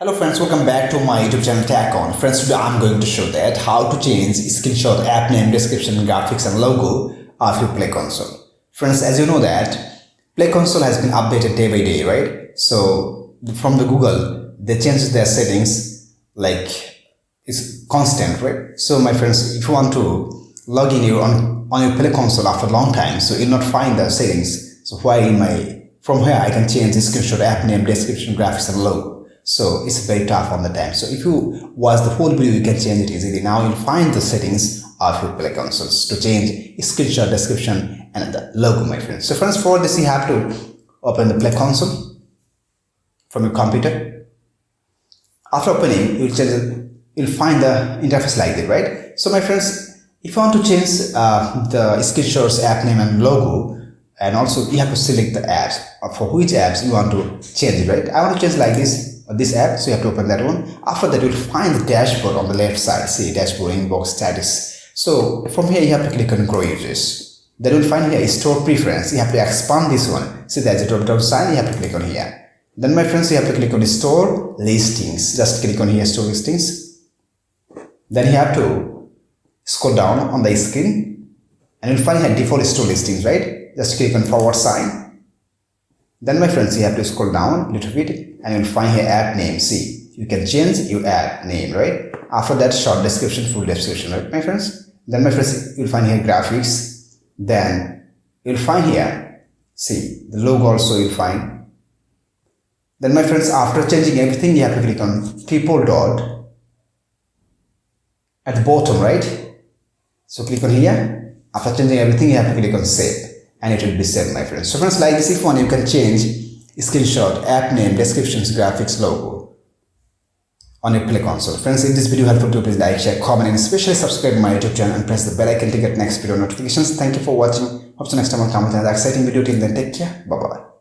Hello friends, welcome back to my YouTube channel Tag On. Friends, today I'm going to show that how to change screenshot, app name, description, graphics and logo of your Play Console. Friends, as you know that Play Console has been updated day by day, right? So from the Google, they change their settings like it's constant, right? So my friends, if you want to log in on your Play Console after a long time, so you'll not find the settings. So from here I can change the screenshot, app name, description, graphics and logo. So it's very tough on the time. So if you watch the whole video, you can change it easily. Now you'll find the settings of your Play Consoles to change screenshot, description and the logo, my friends. So friends, for this you have to open the Play Console from your computer. After opening, you'll find the interface like this, right? So my friends, if you want to change the screenshots, app name and logo, and also you have to select the apps for which apps you want to change it, right? I want to change like this app, so you have to open that one. After that, you'll find the dashboard on the left side. See dashboard, inbox, status. So from here you have to click on Grow Users. Then you'll find here Store Preference. You have to expand this one. See there's a drop down sign, you have to click on here. Then my friends, you have to click on the Store Listings. Just click on here Store Listings. Then you have to scroll down on the screen and you'll find here Default Store Listings, right? Just click on forward sign. Then my friends, you have to scroll down a little bit and you'll find here app name. See, you can change your app name, right? After that, short description, full description, right, my friends? Then my friends, you'll find here graphics. Then you'll find here, see, the logo also you'll find. Then my friends, after changing everything, you have to click on triple dot at the bottom, right? So click on here. After changing everything, you have to click on save. And it will be saved, my friends. So friends, like this, if you want, you can change screenshot, app name, descriptions, graphics, logo on your Play Console. Friends, if this video helpful to you, please like, share, comment and especially subscribe to my YouTube channel and press the bell icon to get next video notifications. Thank you for watching. Hope to next time I'll come with another exciting video. Till then, take care. Bye bye.